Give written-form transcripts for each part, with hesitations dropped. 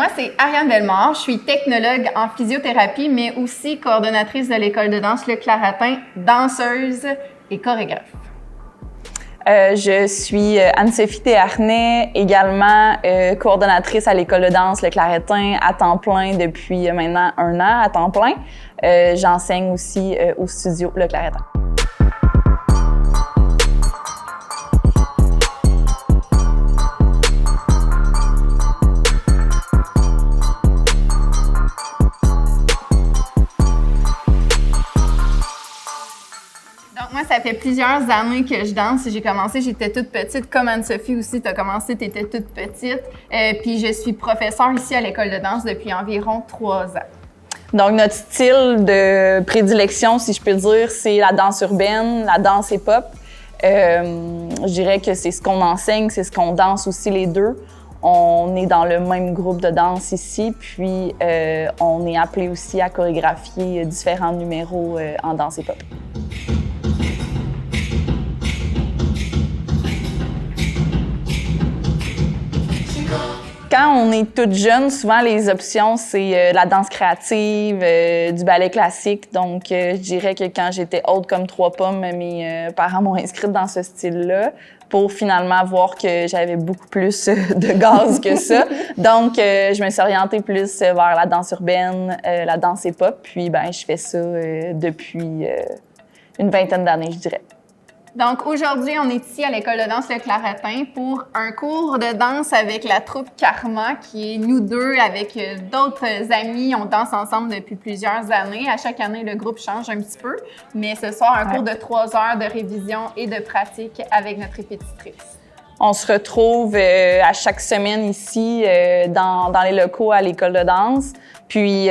Moi, c'est Ariane Bellemare. Je suis technologue en physiothérapie, mais aussi coordonnatrice de l'école de danse Le Claretin, danseuse et chorégraphe. Je suis Anne-Sophie Théarnet, également coordonnatrice à l'école de danse Le Claretin à temps plein depuis maintenant 1 an à temps plein. J'enseigne aussi au studio Le Claretin. Donc, moi, ça fait plusieurs années que je danse. J'ai commencé, j'étais toute petite, comme Anne-Sophie aussi, tu as commencé, tu étais toute petite. Puis je suis professeure ici à l'école de danse depuis environ 3 ans. Donc, notre style de prédilection, si je peux dire, c'est la danse urbaine, la danse hip-hop. Je dirais que c'est ce qu'on enseigne, c'est ce qu'on danse aussi les deux. On est dans le même groupe de danse ici, puis on est appelé aussi à chorégraphier différents numéros en danse hip-hop. Quand on est toute jeune, souvent les options, c'est la danse créative, du ballet classique. Donc, je dirais que quand j'étais haute comme 3 pommes, mes parents m'ont inscrite dans ce style-là pour finalement voir que j'avais beaucoup plus de gaz que ça. Donc, je me suis orientée plus vers la danse urbaine, la danse hip-hop. Puis, je fais ça depuis une 20aine d'années, je dirais. Donc, aujourd'hui, on est ici à l'école de danse Le Claretin pour un cours de danse avec la troupe Karma, qui est nous deux avec d'autres amis. On danse ensemble depuis plusieurs années. À chaque année, le groupe change un petit peu. Mais ce soir, un cours de 3 heures de révision et de pratique avec notre répétitrice. On se retrouve à chaque semaine ici dans les locaux à l'école de danse. Puis,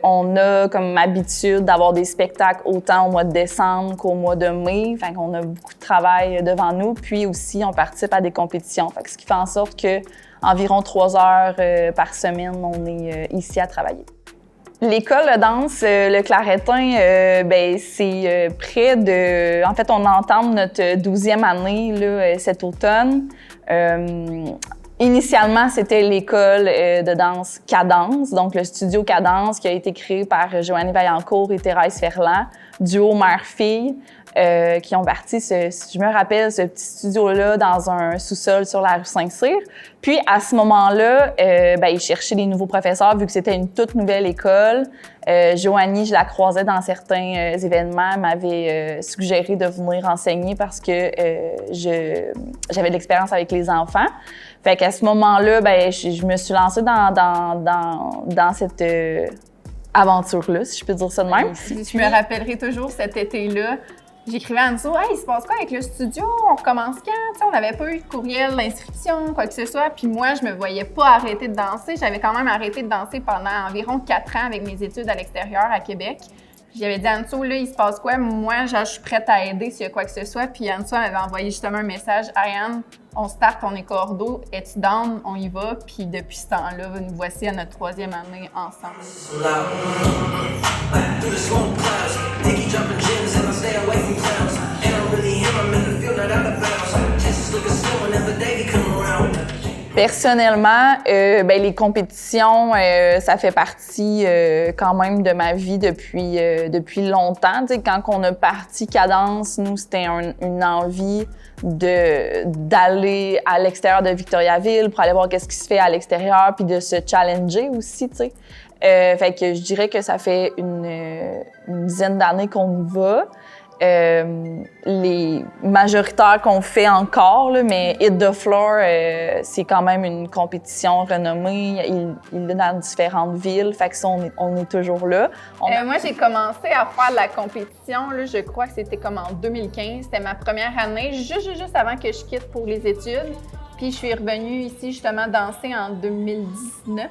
on a comme habitude d'avoir des spectacles autant au mois de décembre qu'au mois de mai. Fait qu'on a beaucoup de travail devant nous. Puis aussi, on participe à des compétitions. Fait que ce qui fait en sorte que environ 3 heures par semaine, on est ici à travailler. L'école de danse Le Claretin, c'est près de... En fait, on entame notre 12e année là, cet automne. Initialement, c'était l'école de danse Cadence, donc le studio Cadence qui a été créé par Joanie Vaillancourt et Thérèse Ferland, duo mère-fille, qui ont parti, je me rappelle, ce petit studio-là dans un sous-sol sur la rue Saint-Cyr. Puis, à ce moment-là, ils cherchaient des nouveaux professeurs vu que c'était une toute nouvelle école. Joanie, je la croisais dans certains événements, m'avait suggéré de venir enseigner parce que j'avais de l'expérience avec les enfants. Fait qu'à ce moment-là, je me suis lancée dans cette aventure-là, si je peux dire ça de même. Je me rappellerai toujours cet été-là. J'écrivais à Anso, « Hey, il se passe quoi avec le studio? On recommence quand? » T'sais, on n'avait pas eu de courriel d'inscription, quoi que ce soit. Puis moi, je me voyais pas arrêter de danser. J'avais quand même arrêté de danser pendant environ 4 ans avec mes études à l'extérieur, à Québec. J'avais dit à Anso, là, il se passe quoi? Moi, je suis prête à aider s'il y a quoi que ce soit. Puis Anso m'avait envoyé justement un message. « Ariane, on start, on est cordeau. Es-tu down? On y va. » Puis depuis ce temps-là, nous voici à notre 3e année ensemble. Personnellement, les compétitions, ça fait partie quand même de ma vie depuis longtemps. Tu sais, quand on a parti Cadence, nous, c'était une envie d'aller à l'extérieur de Victoriaville pour aller voir qu'est-ce qui se fait à l'extérieur puis de se challenger aussi, tu sais. Fait que je dirais que ça fait une dizaine d'années qu'on y va. Les majoritaires qu'on fait encore, là, mais Hit the Floor, c'est quand même une compétition renommée. Il est dans différentes villes, fait que ça, on est toujours là. Moi, j'ai commencé à faire de la compétition, là, je crois que c'était comme en 2015. C'était ma première année, juste avant que je quitte pour les études. Puis je suis revenue ici justement danser en 2019.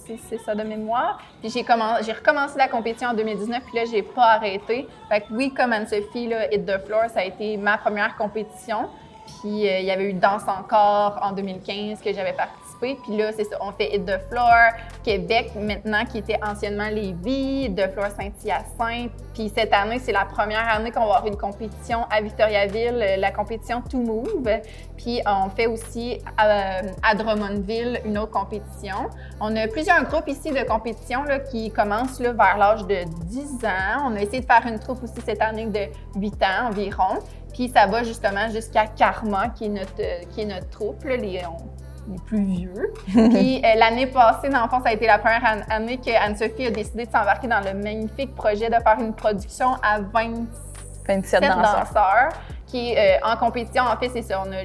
Si c'est ça de mémoire. Puis j'ai recommencé la compétition en 2019, puis là, j'ai pas arrêté. Fait que oui, comme Anne-Sophie, là, Hit the Floor, ça a été ma première compétition. Puis il y avait eu Danse encore en 2015 que j'avais participé participer. Puis là, c'est ça, on fait Hit the Floor, Québec maintenant, qui était anciennement Lévis, Hit the Floor Saint-Hyacinthe. Puis cette année, c'est la première année qu'on va avoir une compétition à Victoriaville, la compétition To Move. Puis on fait aussi à Drummondville une autre compétition. On a plusieurs groupes ici de compétition là, qui commencent là, vers l'âge de 10 ans. On a essayé de faire une troupe aussi cette année de 8 ans environ. Puis ça va justement jusqu'à Karma, qui est notre troupe, là, les plus vieux. Puis l'année passée, dans le fond, ça a été la première année qu'Anne-Sophie a décidé de s'embarquer dans le magnifique projet de faire une production à 27 danseurs. Qui est en compétition. En fait, c'est ça. On a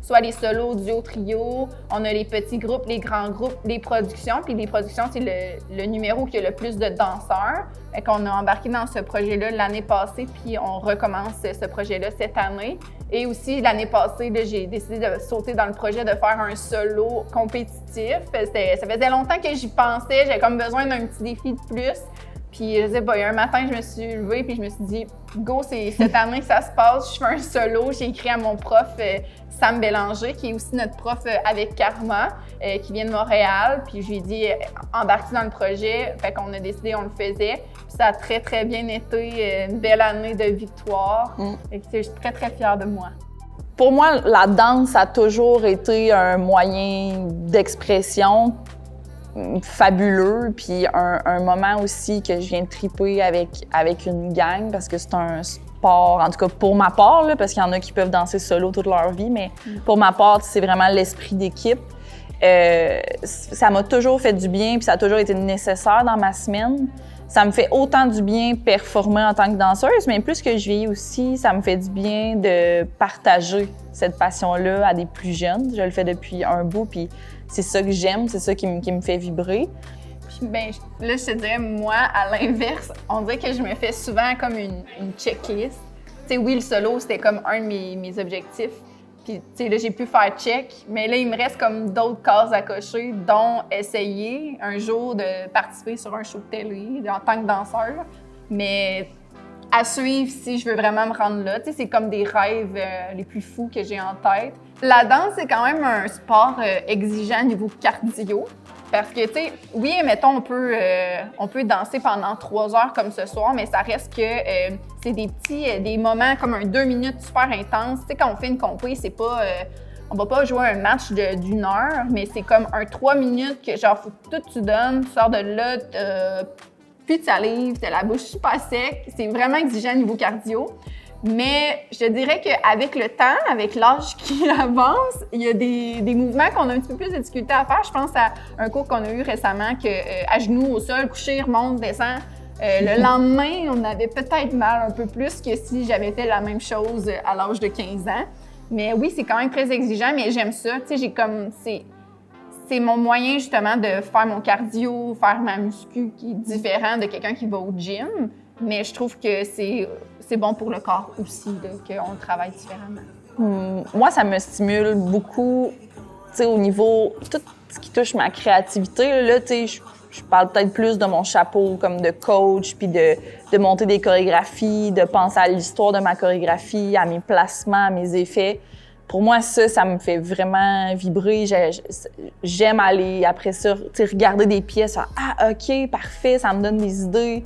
soit les solos, duo, trio, on a les petits groupes, les grands groupes, les productions. Puis les productions, c'est le numéro qui a le plus de danseurs. Fait qu'on a embarqué dans ce projet-là l'année passée, puis on recommence ce projet-là cette année. Et aussi, l'année passée, là, j'ai décidé de sauter dans le projet de faire un solo compétitif. Ça faisait longtemps que j'y pensais. J'avais comme besoin d'un petit défi de plus. Puis, je sais pas, il y a un matin, je me suis levée puis je me suis dit, go, c'est cette année que ça se passe. Je fais un solo. J'ai écrit à mon prof, Sam Bélanger, qui est aussi notre prof avec Karma, qui vient de Montréal. Puis, je lui ai dit, embarquez dans le projet. Fait qu'on a décidé, on le faisait. Puis, ça a très, très bien été. Une belle année de victoire. Fait que je suis très, très fière de moi. Pour moi, la danse a toujours été un moyen d'expression fabuleux, puis un moment aussi que je viens de triper avec une gang, parce que c'est un sport, en tout cas pour ma part, là, parce qu'il y en a qui peuvent danser solo toute leur vie, mais pour ma part, c'est vraiment l'esprit d'équipe. Ça m'a toujours fait du bien, puis ça a toujours été nécessaire dans ma semaine. Ça me fait autant du bien performer en tant que danseuse, mais plus que je vieillis aussi, ça me fait du bien de partager cette passion-là à des plus jeunes. Je le fais depuis un bout, puis c'est ça que j'aime, c'est ça qui me fait vibrer. Puis ben, là, je te dirais, moi, à l'inverse, on dirait que je me fais souvent comme une checklist. Tu sais, oui, le solo, c'était comme un de mes objectifs. Puis, tu sais, là, j'ai pu faire check, mais là, il me reste comme d'autres cases à cocher, dont essayer un jour de participer sur un show de télé en tant que danseur. Mais à suivre si je veux vraiment me rendre là. Tu sais, c'est comme des rêves les plus fous que j'ai en tête. La danse, c'est quand même un sport exigeant au niveau cardio. Parce que, tu sais, oui, mettons, on peut danser pendant 3 heures comme ce soir, mais ça reste que c'est des moments comme un 2 minutes super intenses. Tu sais, quand on fait une compé, c'est pas... on va pas jouer un match d'1 heure, mais c'est comme un 3 minutes que, genre, faut que tout tu donnes, tu sors de là, plus de salive, t'as la bouche super sec. C'est vraiment exigeant au niveau cardio. Mais je dirais qu'avec le temps, avec l'âge qui avance, il y a des mouvements qu'on a un petit peu plus de difficulté à faire. Je pense à un cours qu'on a eu récemment que à genoux au sol, couché, remonte, descend. Le lendemain, on avait peut-être mal un peu plus que si j'avais fait la même chose à l'âge de 15 ans. Mais oui, c'est quand même très exigeant, mais j'aime ça. Tu sais, j'ai comme... C'est mon moyen, justement, de faire mon cardio, faire ma muscu qui est différent de quelqu'un qui va au gym. Mais je trouve que c'est bon pour le corps aussi, qu'on travaille différemment. Moi, ça me stimule beaucoup, tu sais, au niveau tout ce qui touche ma créativité. Là, tu sais, je parle peut-être plus de mon chapeau comme de coach, puis de monter des chorégraphies, de penser à l'histoire de ma chorégraphie, à mes placements, à mes effets. Pour moi, ça me fait vraiment vibrer. J'aime aller, après ça, regarder des pièces. Ah, OK, parfait, ça me donne des idées.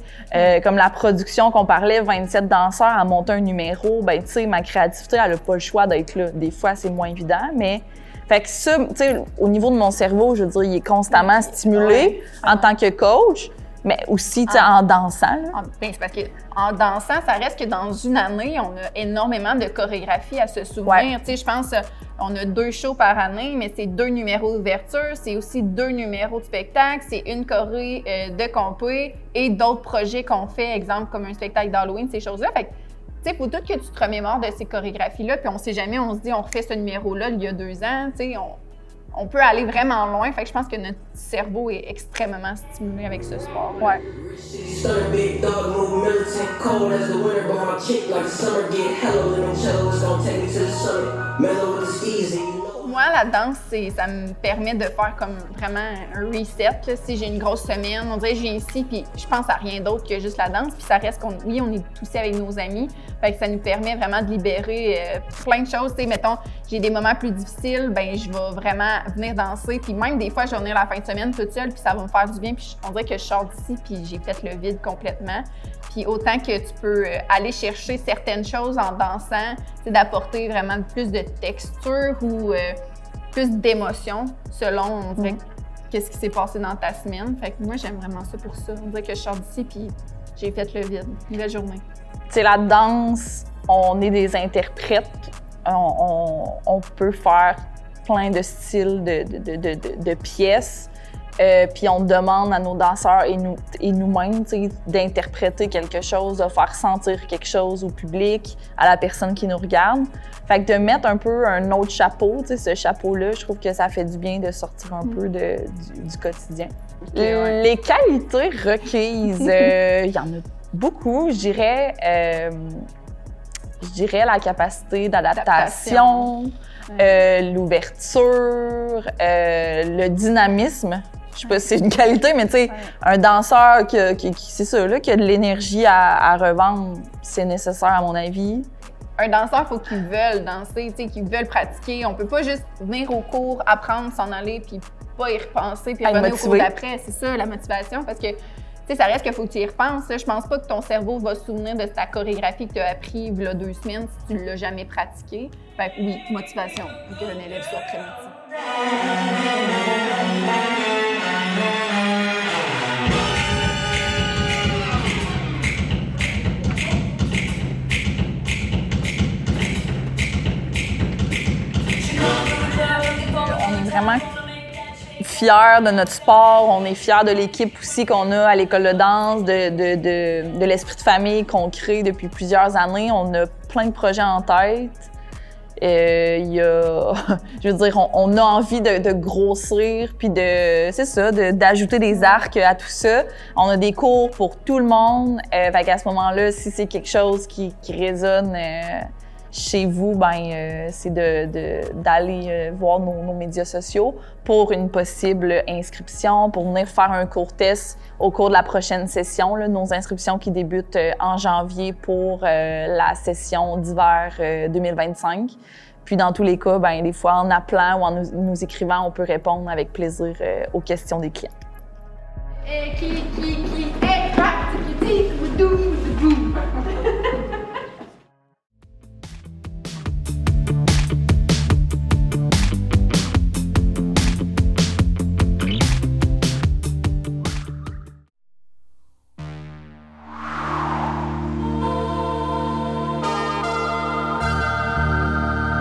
Comme la production qu'on parlait, 27 danseurs à monter un numéro, ben tu sais, ma créativité, elle n'a pas le choix d'être là. Des fois, c'est moins évident, mais... Fait que ça, tu sais, au niveau de mon cerveau, je veux dire, il est constamment stimulé en tant que coach. Mais aussi, tu sais, en dansant. Ben, c'est parce qu'en dansant, ça reste que dans une année, on a énormément de chorégraphies à se souvenir. Tu sais, je pense on a 2 shows par année, mais c'est 2 numéros d'ouverture, c'est aussi 2 numéros de spectacle, c'est une choré de compé et d'autres projets qu'on fait, exemple comme un spectacle d'Halloween, ces choses-là. Fait que, tu sais, faut tout que tu te remémores de ces chorégraphies-là, puis on sait jamais, on se dit, on refait ce numéro-là il y a 2 ans, tu sais, on peut aller vraiment loin. Fait que je pense que notre cerveau est extrêmement stimulé avec ce sport. Ouais. Moi, la danse, ça me permet de faire comme vraiment un reset. Là. Si j'ai une grosse semaine, on dirait que je viens ici puis je pense à rien d'autre que juste la danse. Puis ça reste on est aussi avec nos amis. Fait que ça nous permet vraiment de libérer plein de choses. T'sais, mettons, j'ai des moments plus difficiles, ben je vais vraiment venir danser. Puis même des fois, je vais venir la fin de semaine toute seule puis ça va me faire du bien. Puis on dirait que je sors d'ici puis j'ai fait le vide complètement. Puis autant que tu peux aller chercher certaines choses en dansant, c'est d'apporter vraiment plus de texture ou plus d'émotion selon, on dirait, qu'est-ce qui s'est passé dans ta semaine. Fait que moi, j'aime vraiment ça pour ça. On dirait que je sors d'ici puis j'ai fait le vide. Une belle journée. Tu sais, la danse, on est des interprètes. On peut faire plein de styles de pièces. Puis on demande à nos danseurs et nous-mêmes d'interpréter quelque chose, de faire sentir quelque chose au public, à la personne qui nous regarde. Fait que de mettre un peu un autre chapeau, ce chapeau-là, je trouve que ça fait du bien de sortir un peu du quotidien. Okay, ouais. Les qualités requises, il y en a beaucoup. Je dirais la capacité d'adaptation, l'ouverture, le dynamisme. Je sais pas si c'est une qualité, mais tu sais, un danseur c'est ça, là, qui a de l'énergie à revendre, c'est nécessaire à mon avis. Un danseur, il faut qu'ils veulent danser, qu'ils veulent pratiquer. On peut pas juste venir au cours, apprendre, s'en aller, puis pas y repenser, puis revenir au cours d'après. C'est ça, la motivation, parce que ça reste qu'il faut que tu y repenses. Je pense pas que ton cerveau va se souvenir de ta chorégraphie que tu as appris il y a 2 semaines si tu l'as jamais pratiquée. Fait que oui, motivation, pour que un élève soit très motivé. On est vraiment fiers de notre sport, on est fiers de l'équipe aussi qu'on a à l'école de danse, de l'esprit de famille qu'on crée depuis plusieurs années. On a plein de projets en tête. Je veux dire, on a envie de grossir puis d'ajouter des arcs à tout ça. On a des cours pour tout le monde. Fait qu'à ce moment-là, si c'est quelque chose qui résonne chez vous, c'est d'aller voir nos médias sociaux pour une possible inscription, pour venir faire un cours test au cours de la prochaine session. Là, nos inscriptions qui débutent en janvier pour la session d'hiver 2025. Puis dans tous les cas, des fois en appelant ou en nous écrivant, on peut répondre avec plaisir aux questions des clients.